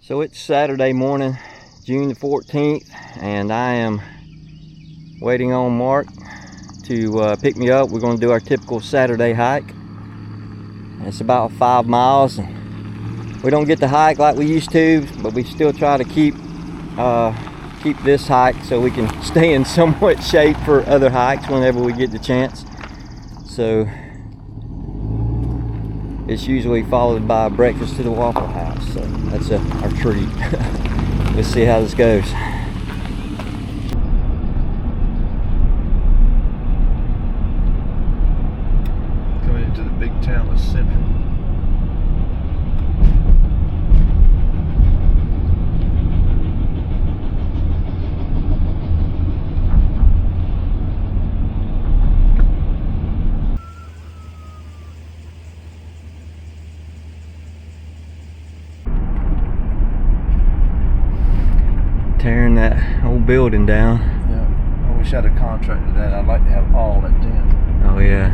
So it's Saturday morning, June the 14th, and I am waiting on Mark to pick me up. We're going to do our typical Saturday hike. It's about 5 miles, and we don't get to hike like we used to, but we still try to keep this hike so we can stay in somewhat shape for other hikes whenever we get the chance. So it's usually followed by a breakfast to the Waffle House, so that's our treat. Let's see how this goes. Coming into the big town of Central. Tearing that old building down. Yeah, I wish I had a contract to that. I'd like to have all that done. Oh yeah.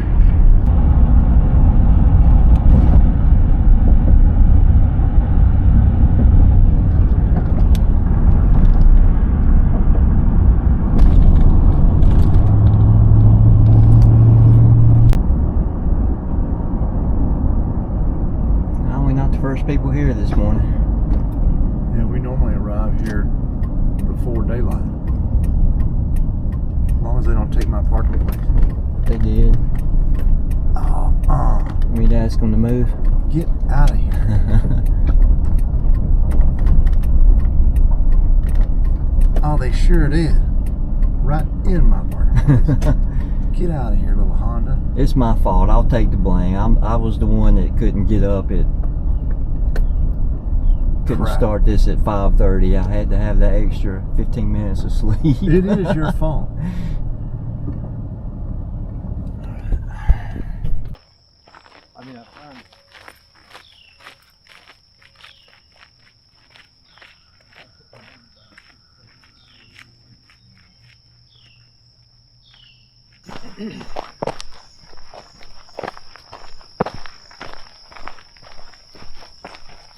No, we're not the first people here this morning. Yeah, we normally arrive here before daylight. As long as they don't take my parking place. They did. We'd ask them to move. Get out of here. Oh, they sure did. Right in my parking place. Get out of here, little Honda. It's my fault. I'll take the blame. I was the one that couldn't get up at. Couldn't Crap. start this at 5:30. I had to have that extra 15 minutes of sleep. It is your fault. I mean, I find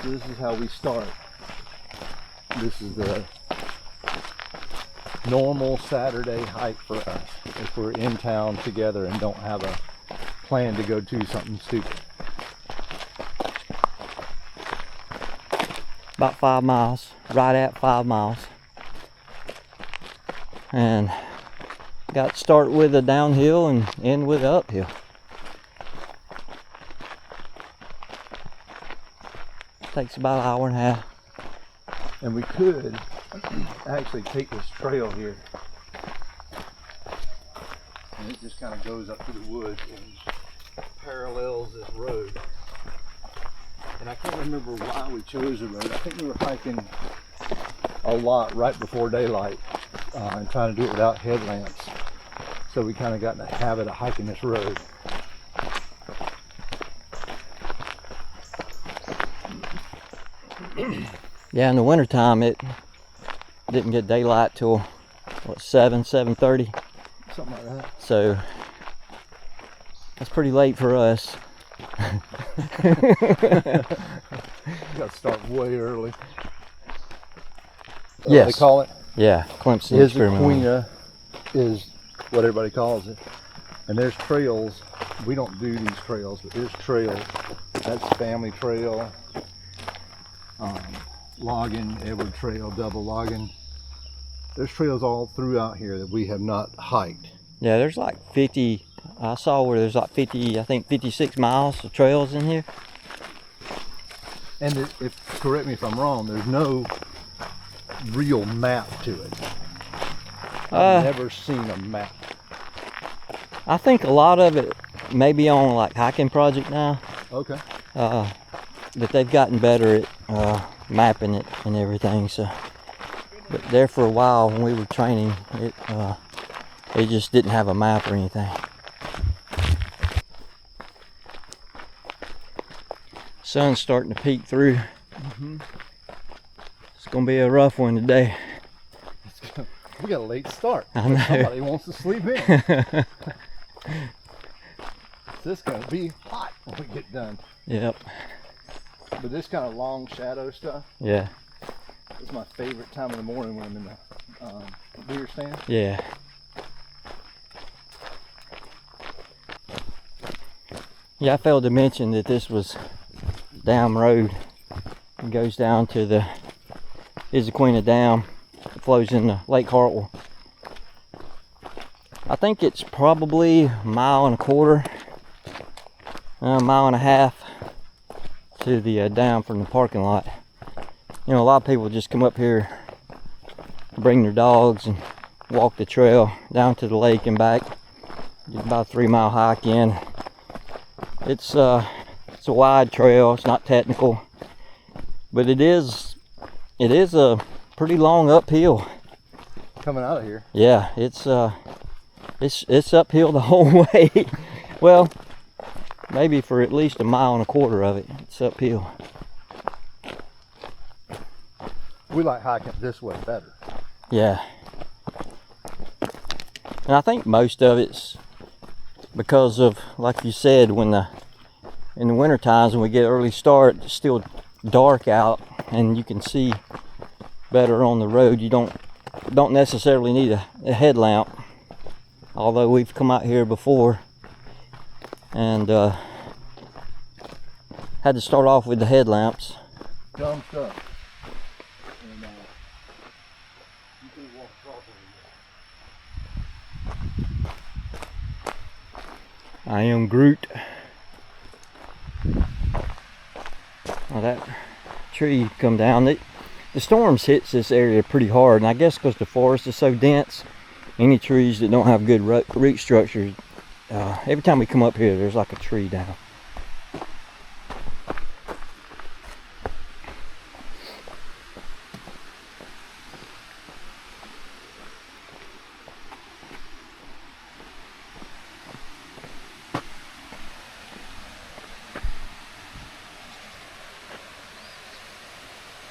so this is how we start. This is the normal Saturday hike for us if we're in town together and don't have a plan to go do something stupid. About 5 miles, right at 5 miles. And got to start with a downhill and end with an uphill. Takes about an hour and a half. And we could actually take this trail here, and it just kind of goes up to the woods and parallels this road. And I can't remember why we chose the road. I think we were hiking a lot right before daylight and trying to do it without headlamps. So we kind of got in the habit of hiking this road. Yeah, in the wintertime it didn't get daylight till what, 7:30. Something like that. So that's pretty late for us. You got to start way early. Yes. They call it? Yeah, Clemson Experimental. Issaqueena is what everybody calls it. And there's trails. We don't do these trails, but there's trails. That's Family Trail, Logging, Edward Trail, Double Logging. There's trails all throughout here that we have not hiked. Yeah, there's like 50, I saw where there's like 50, I think 56 miles of trails in here. And if correct me if I'm wrong, there's no real map to it. I've never seen a map. I think a lot of it may be on like Hiking Project now. Okay. But they've gotten better at mapping it and everything. So, but there for a while when we were training, it just didn't have a map or anything. Sun's starting to peek through. It's gonna be a rough one today. We got a late start. I know. Somebody wants to sleep in. This is gonna be hot when we get done. Yep. But this kind of long shadow stuff, Yeah. It's my favorite time of the morning when I'm in the deer stand. Yeah. Yeah, I failed to mention that this was Dam Road. It goes down to the Issaqueena Dam. It flows into Lake Hartwell. I think it's probably a mile and a quarter, a mile and a half to the dam from the parking lot. You know, a lot of people just come up here, bring their dogs and walk the trail down to the lake and back. Get about a 3-mile hike in. It's a wide trail. It's not technical, but it is a pretty long uphill. Coming out of here. Yeah, it's uphill the whole way. Well, maybe for at least a mile and a quarter of it, it's uphill. We like hiking this way better. Yeah. And I think most of it's because of, like you said, in the winter times when we get early start, it's still dark out and you can see better on the road. You don't necessarily need a headlamp, although we've come out here before and had to start off with the headlamps. Dumb stuff. And you can walk across over here. I am Groot. Well, that tree come down. The storms hits this area pretty hard, and I guess because the forest is so dense, any trees that don't have good root structures, every time we come up here, there's like a tree down.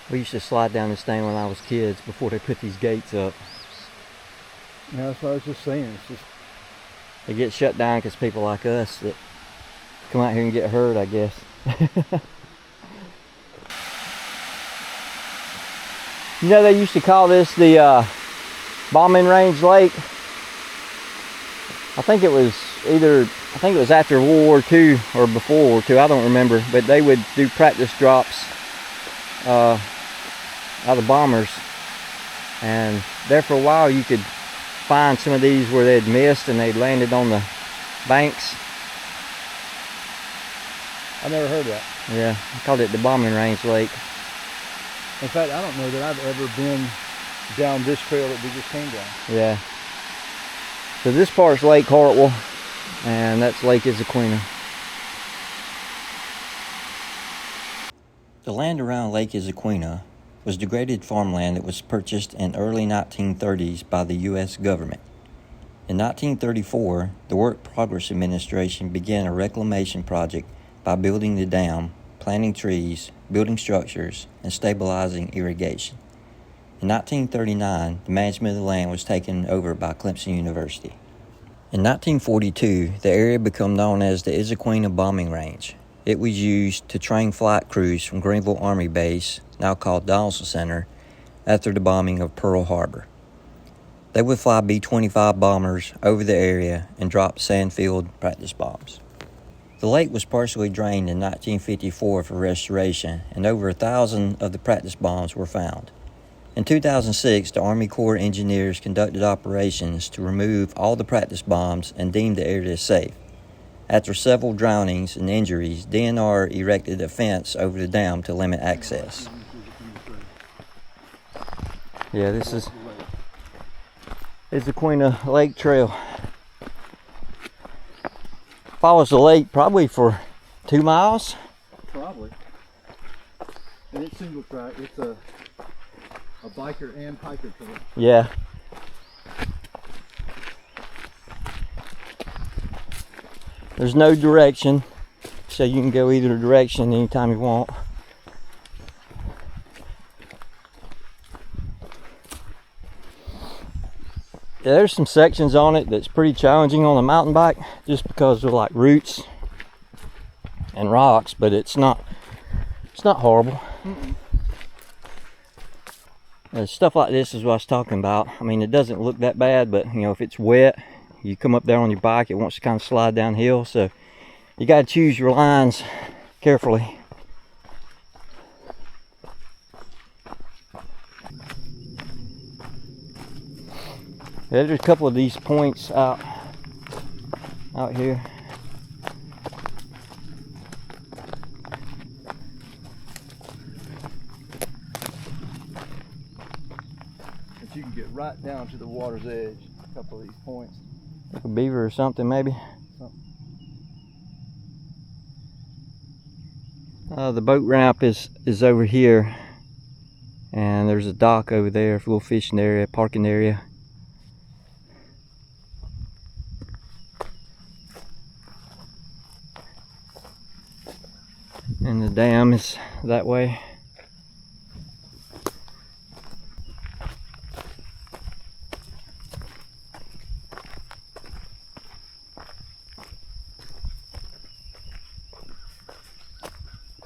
We used to slide down this thing when I was kids before they put these gates up. Yeah, that's what I was just saying. It's just They get shut down because people like us that come out here and get hurt, I guess. You know, they used to call this the bombing range lake. I think it was after World War II or before World War II, I don't remember, but they would do practice drops out of bombers, and there for a while you could find some of these where they'd missed and they'd landed on the banks. I never heard that. Yeah, I called it the bombing range lake. In fact, I don't know that I've ever been down this trail that we just came down. Yeah. So this part's Lake Hartwell, and that's Lake Issaqueena. The land around Lake Issaqueena was degraded farmland that was purchased in early 1930s by the U.S. government. In 1934, the Work Progress Administration began a reclamation project by building the dam, planting trees, building structures, and stabilizing irrigation. In 1939, the management of the land was taken over by Clemson University. In 1942, the area became known as the Issaqueena Bombing Range. It was used to train flight crews from Greenville Army Base, now called Donaldson Center, after the bombing of Pearl Harbor. They would fly B-25 bombers over the area and drop sand-filled practice bombs. The lake was partially drained in 1954 for restoration, and over 1,000 of the practice bombs were found. In 2006, the Army Corps engineers conducted operations to remove all the practice bombs and deemed the area safe. After several drownings and injuries, DNR erected a fence over the dam to limit access. Yeah, this is Issaqueena Lake Trail. Follows the lake probably for 2 miles. Probably. And it's single track. It's a biker and hiker trail. Yeah. There's no direction, so you can go either direction anytime you want. Yeah, there's some sections on it that's pretty challenging on a mountain bike just because of like roots and rocks, but it's not horrible. Stuff like this is what I was talking about. I mean, it doesn't look that bad, but you know, if it's wet, you come up there on your bike, it wants to kind of slide downhill. So you got to choose your lines carefully. There's a couple of these points out here. But you can get right down to the water's edge. A couple of these points. Like a beaver or something, maybe. The boat ramp is over here, and there's a dock over there, a little fishing area, parking area. And the dam is that way.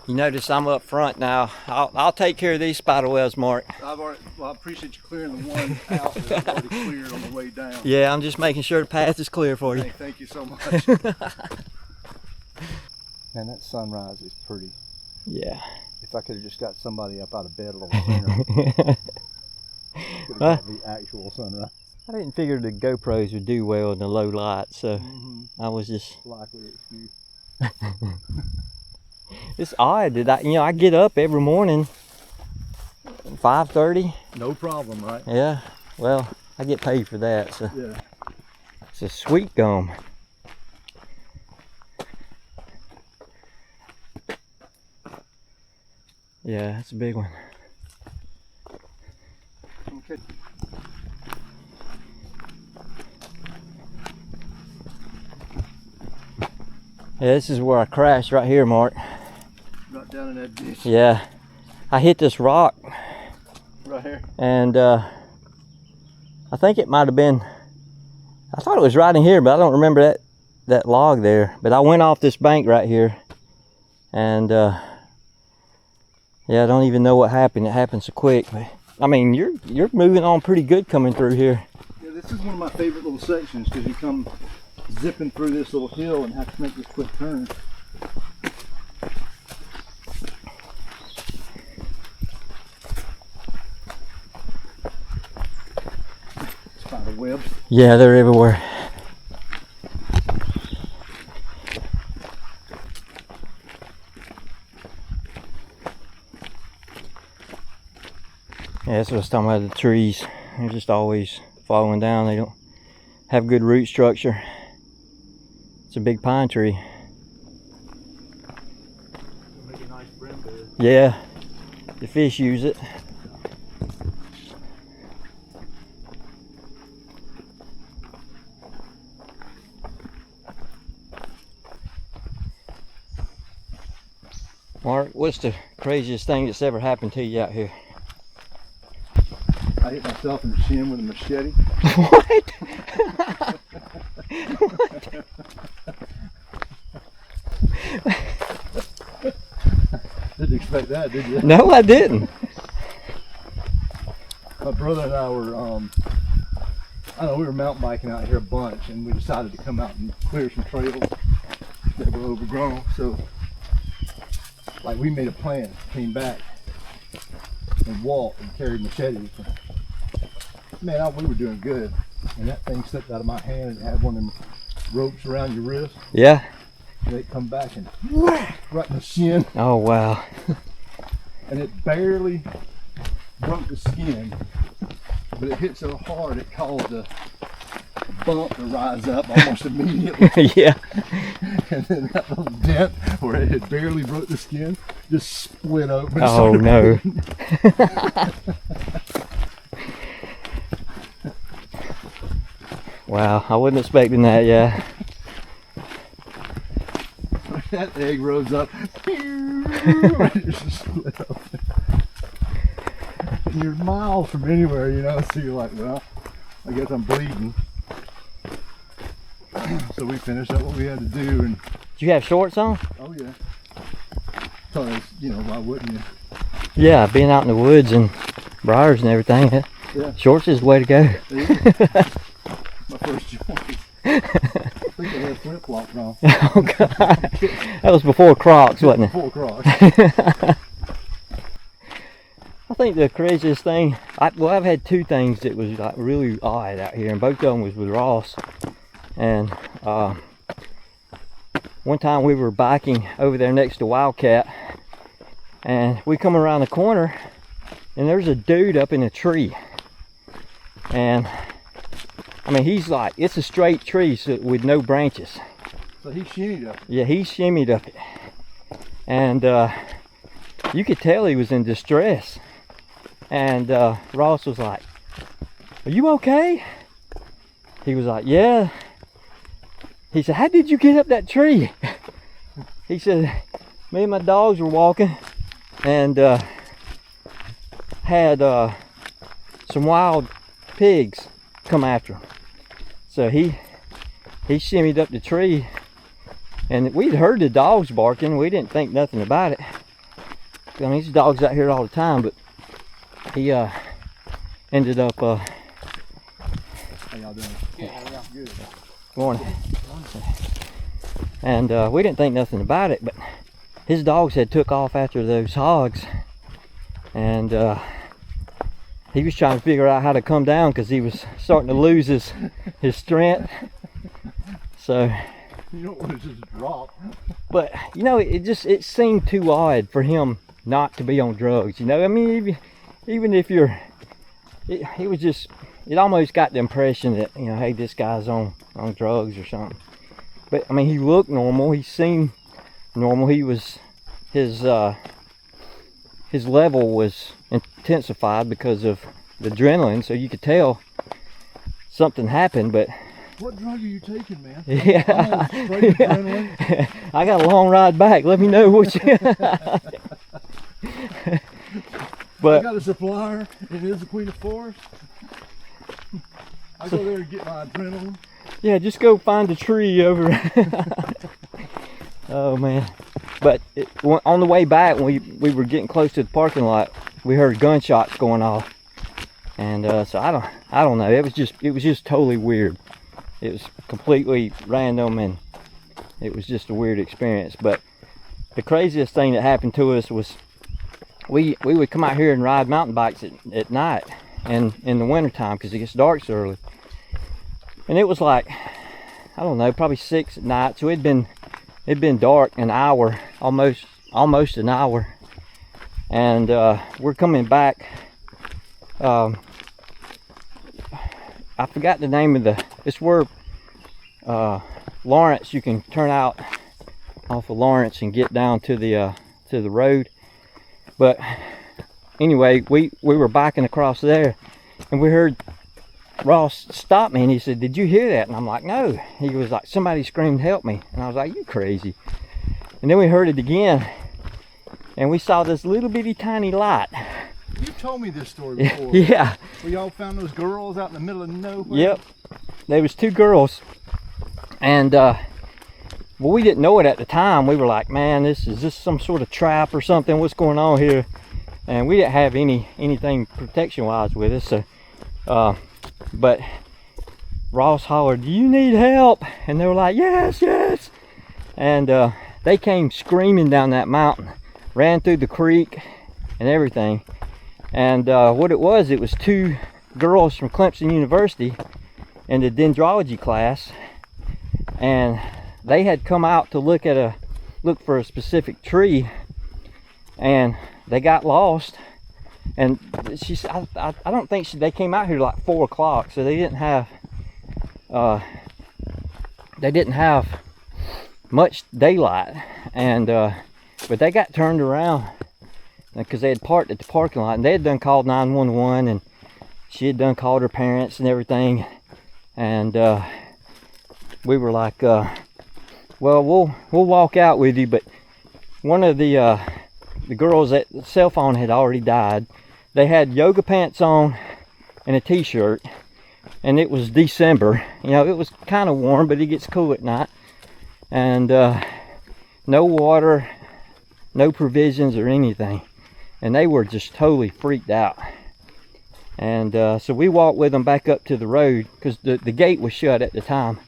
You notice I'm up front now. I'll take care of these spider webs, Mark. Well, I appreciate you clearing the one out that's already cleared on the way down. Yeah, I'm just making sure the path is clear for you. Hey, thank you so much. Man, that sunrise is pretty. Yeah. If I could have just got somebody up out of bed a little sooner, could have got the actual sunrise. I didn't figure the GoPros would do well in the low light, so I was just likely excuse. It's odd that I get up every morning 5:30. No problem, right? Yeah. Well, I get paid for that, so yeah. It's a sweet gum. Yeah, that's a big one. Okay. Yeah, this is where I crashed right here, Mark. Right down in that ditch. Yeah. I hit this rock. Right here. And I think it might have been, I thought it was right in here, but I don't remember that log there. But I went off this bank right here. And yeah, I don't even know what happened. It happened so quick. But I mean, you're moving on pretty good coming through here. Yeah, this is one of my favorite little sections because you come zipping through this little hill and have to make this quick turn. Spider webs. Yeah, they're everywhere. Yeah, that's what I was talking about, the trees. They're just always falling down. They don't have good root structure. It's a big pine tree. Make a nice brim bed. Yeah, the fish use it. Mark, what's the craziest thing that's ever happened to you out here? I hit myself in the shin with a machete. What? Didn't expect that, did you? No, I didn't. My brother and I were, I don't know, we were mountain biking out here a bunch, and we decided to come out and clear some trails that were overgrown. So, like, we made a plan, came back, and walked and carried machetes. Man, we were doing good, and that thing slipped out of my hand and it had one of them ropes around your wrist. Yeah. And they come back and whack right in the shin. Oh, wow. And it barely broke the skin, but it hit so hard it caused a bump to rise up almost immediately. Yeah. And then that little dent where it had barely broke the skin just split open. Oh, no. Wow, I wasn't expecting that, yeah. That egg rose up. It just split open. And you're miles from anywhere, you know, so you're like, well, I guess I'm bleeding. So we finished up what we had to do. And Did you have shorts on? oh yeah. Because, you know, why wouldn't you? Yeah, being out in the woods and briars and everything. Yeah. Shorts is the way to go. My first joint. I think I had flip flops on. Oh God. That was before Crocs, wasn't it? Before Crocs. I think the craziest thing, I've had two things that was like really odd out here, and both of them was with Ross. And one time we were biking over there next to Wildcat, and we come around the corner, and there's a dude up in a tree. And I mean, he's like, it's a straight tree with no branches. So he shimmied up. Yeah, he shimmied up it. And you could tell he was in distress. And Ross was like, "Are you okay?" He was like, "Yeah." He said, "How did you get up that tree?" He said, "Me and my dogs were walking and had some wild pigs come after him." So he shimmied up the tree, and we'd heard the dogs barking. We didn't think nothing about it. I mean, these dogs out here all the time, but he ended up How y'all doing? yeah. Good morning. And we didn't think nothing about it, but his dogs had took off after those hogs, and he was trying to figure out how to come down because he was starting to lose his strength. So You don't want to just drop. but you know, it seemed too odd for him not to be on drugs, you know. I mean, even if you're, it was just, it almost got the impression that, you know, hey, this guy's on drugs or something. But I mean, he looked normal, he seemed normal. He was, his level was intensified because of the adrenaline, so you could tell something happened. But What drug are you taking, man? yeah, I'm on straight adrenaline. I got a long ride back. Let me know what you. I But got a supplier in Issaqueena Forest. I go there to get my adrenaline. yeah, just go find a tree over. Oh man! But on the way back, when we were getting close to the parking lot, we heard gunshots going off, and so I don't know. It was just totally weird. It was completely random, and it was just a weird experience. But the craziest thing that happened to us was we would come out here and ride mountain bikes at night and in the winter time because it gets dark so early. And it was like, I don't know, probably 6 at night. So it'd been dark an hour, almost an hour. And we're coming back. I forgot the name of it's where Lawrence, you can turn out off of Lawrence and get down to the road. But anyway, we were biking across there, and we heard Ross stop me, and he said, "Did you hear that?" And I'm like, "No." He was like, "Somebody screamed, 'Help me.'" And I was like, "You crazy." And then we heard it again, and we saw this little bitty tiny light. You told me this story before. Yeah. Where y'all found those girls out in the middle of nowhere. Yep. There was 2 girls, and well, we didn't know it at the time. We were like, "Man, is this some sort of trap or something? What's going on here?" And we didn't have anything protection-wise with us. So, but Ross hollered, "Do you need help?" And they were like, "Yes, yes." And they came screaming down that mountain, ran through the creek and everything. And what it was 2 girls from Clemson University in the dendrology class, and they had come out to look for a specific tree, and they got lost. And she said, I don't think they came out here like 4 o'clock, so they didn't have much daylight. And but they got turned around because they had parked at the parking lot, and they had done called 911, and she had done called her parents and everything. And we were like, well, we'll walk out with you. But one of the girls, that cell phone had already died. They had yoga pants on and a t-shirt, and it was December. You know, it was kind of warm, but it gets cool at night. And no water, no provisions or anything. And they were just totally freaked out. And so we walked with them back up to the road because the gate was shut at the time.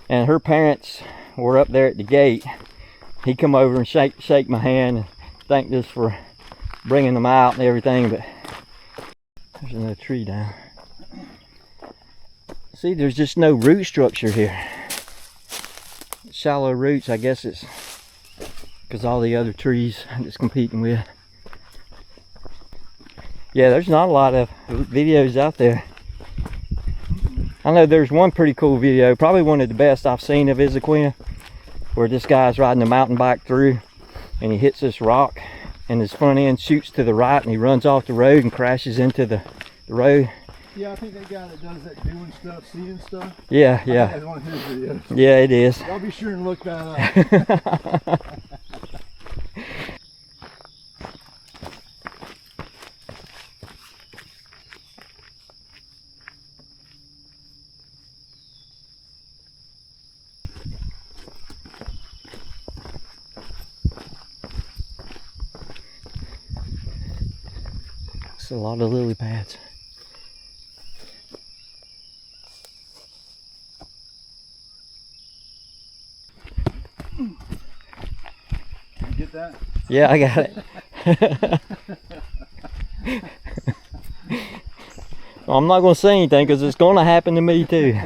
And her parents were up there at the gate. He come over and shake my hand and thanked us for bringing them out and everything. But there's another tree down. See, there's just no root structure here. Shallow roots, I guess it's because all the other trees it's competing with. Yeah, there's not a lot of videos out there. I know there's one pretty cool video, probably one of the best I've seen of Issaqueena, where this guy's riding a mountain bike through and he hits this rock and his front end shoots to the right and he runs off the road and crashes into the road. Yeah, I think that guy that does that doing stuff, seeing stuff. Yeah, I think that's one of his videos. Yeah, it is. I'll be sure and look that up. It's a lot of lily pads. You get that? Yeah, I got it. Well, I'm not going to say anything because it's going to happen to me too.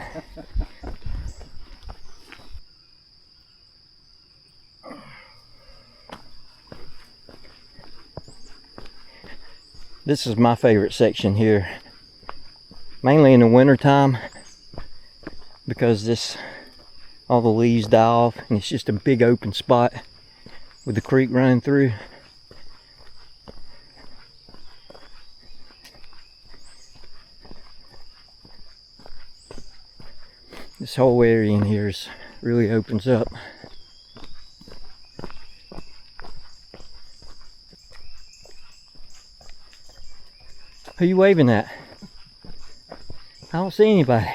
This is my favorite section here, mainly in the winter time, because all the leaves die off and it's just a big open spot with the creek running through. This whole area in here really opens up. Who are you waving at? I don't see anybody.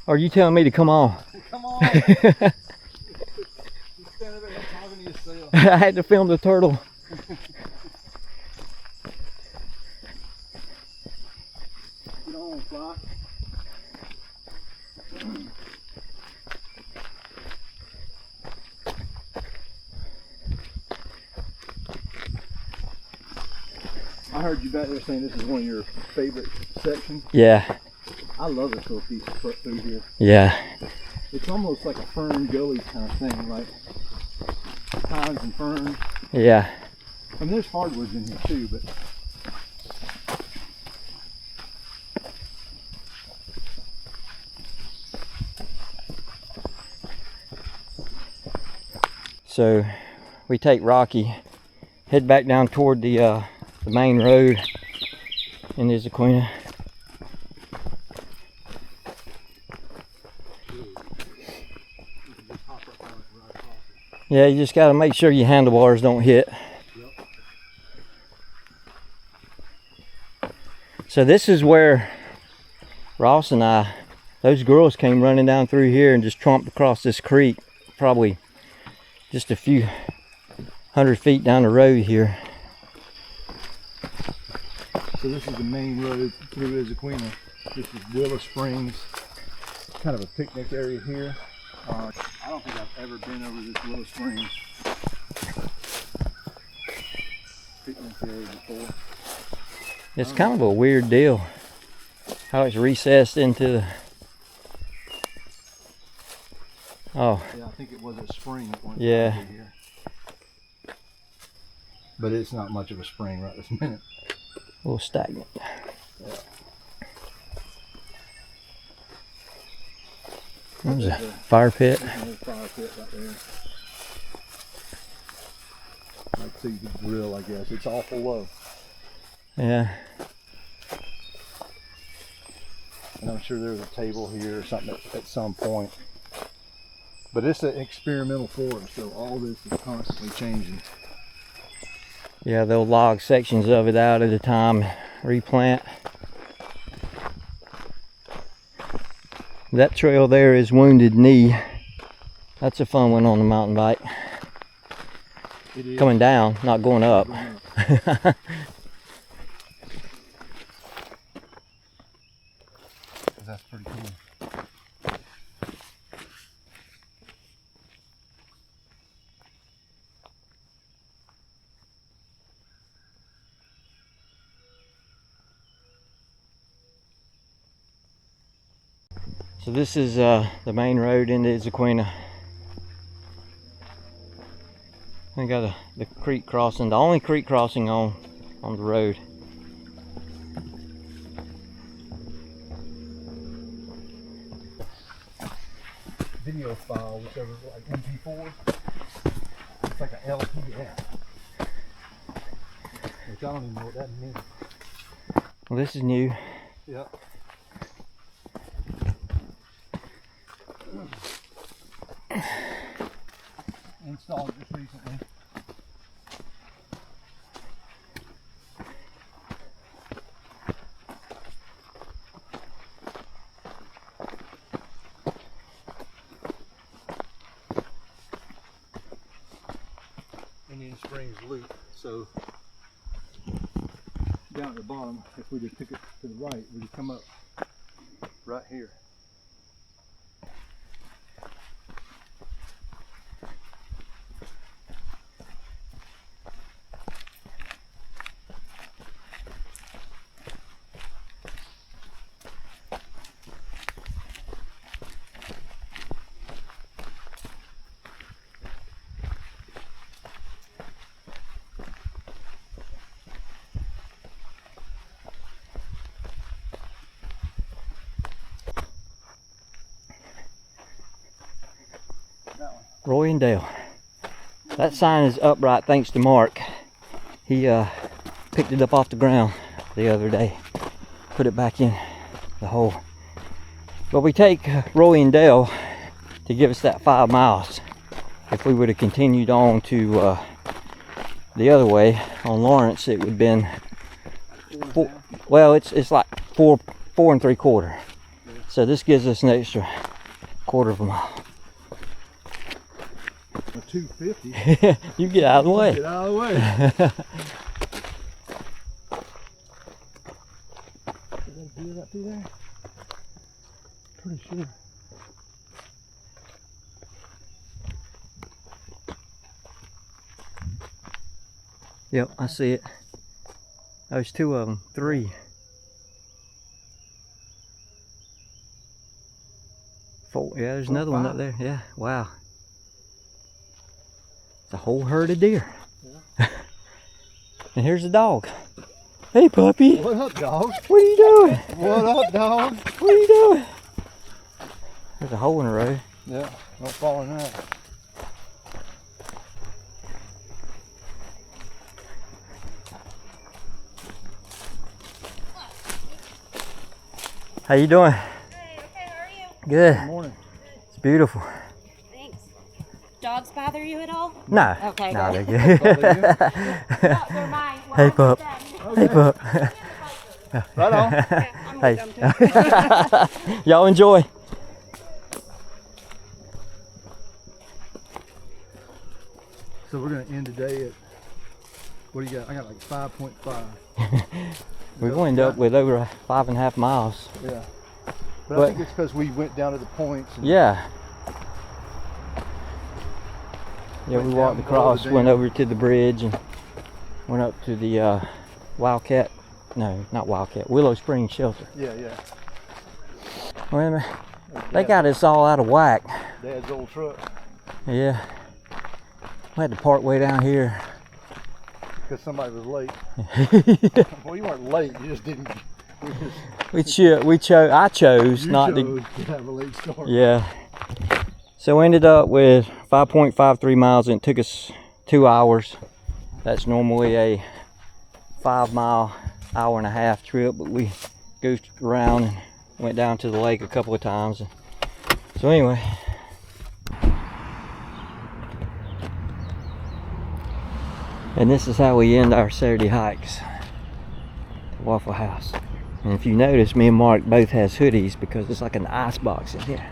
Or are you telling me to come on? Come on! You stand up there talking to yourself. I had to film the turtle. Get on, fly. I heard you back there saying this is one of your favorite sections. Yeah. I love this little piece of foot through here. Yeah. It's almost like a fern gully kind of thing, like pines and ferns. Yeah. I mean, there's hardwoods in here too, but So we take Rocky, head back down toward the main road in Issaqueena. Yeah, you just got to make sure your handlebars don't hit. So this is where Ross and those girls came running down through here and just tromped across this creek, probably just a few 100 feet down the road here. so this is the main road through Issaqueena. This is Willow Springs, kind of a picnic area here. I don't think I've ever been over this Willow Springs picnic area before. It's kind of a weird deal how it's recessed into the... Oh. Yeah, I think it was a spring at one time Yeah. here. But it's not much of a spring right this minute. A little stagnant. Yeah. There's a fire pit. There's another fire pit right there. Like see the grill, I guess. It's awful low. Yeah. And I'm sure there's a table here or something at some point. But it's an experimental forest, so all this is constantly changing. Yeah, they'll log sections of it out at a time, replant. That trail there is Wounded Knee. That's a fun one on the mountain bike. It is. Coming down, not going up. That's pretty cool. So this is the main road into Issaqueena. We got the creek crossing, the only creek crossing on the road. Video file, whichever, like MP4. It's like an LPS. Which I don't even know what that means. Well, this is new. Yep. Installed just recently. Indian Springs Loop. So down at the bottom, if we just took it to the right, we just come up right here. Roy and Dale. That sign is upright thanks to Mark. He picked it up off the ground the other day, put it back in the hole. But we take Roy and Dale to give us that 5 miles. If we would have continued on to the other way on Lawrence, it would have been well, it's like 4 3/4. So this gives us an extra 1/4 of a mile. 250. You get out of the way. Get out of the way. Is that deer right through there? Pretty sure. Yep, I see it. There's 2 of them, 3. 4. Yeah, there's another one up there. Yeah, wow. It's a whole herd of deer. Yeah. And here's the dog. Hey, puppy. What up, dog? What are you doing? What up, dog? What are you doing? There's a hole in the road. Yeah, don't fall in that. How you doing? Hey, okay, how are you? Good. Good morning. It's beautiful. Thanks. Dogs bother you at all? No. Okay, No, good. they're good. No, they're mine. Well, Hey, I'm pup. done. Hey, pup. Right on. Yeah, I'm Hey. with them too. Y'all enjoy. So we're gonna end today at, what do you got? I got like 5.5. We're going to end up with over 5.5 miles. Yeah. But I But- think it's because we went down to the points. And Yeah. Yeah, Went we down walked below across, the went dam. over to the bridge, and went up to the Wildcat. No, not Wildcat. Willow Springs Shelter. Yeah, yeah. Wait a minute. They got us all out of whack. Dad's old truck. Yeah. We had to park way down here. Because somebody was late. Well, you weren't late. You just didn't. I chose You not chose to have a late start. Yeah. So we ended up with 5.53 miles, and it took us 2 hours. That's normally a 5 mile, hour and a half trip, but we goofed around and went down to the lake a couple of times. So anyway. And this is how we end our Saturday hikes. The Waffle House. And if you notice, me and Mark both has hoodies because it's like an ice box in here.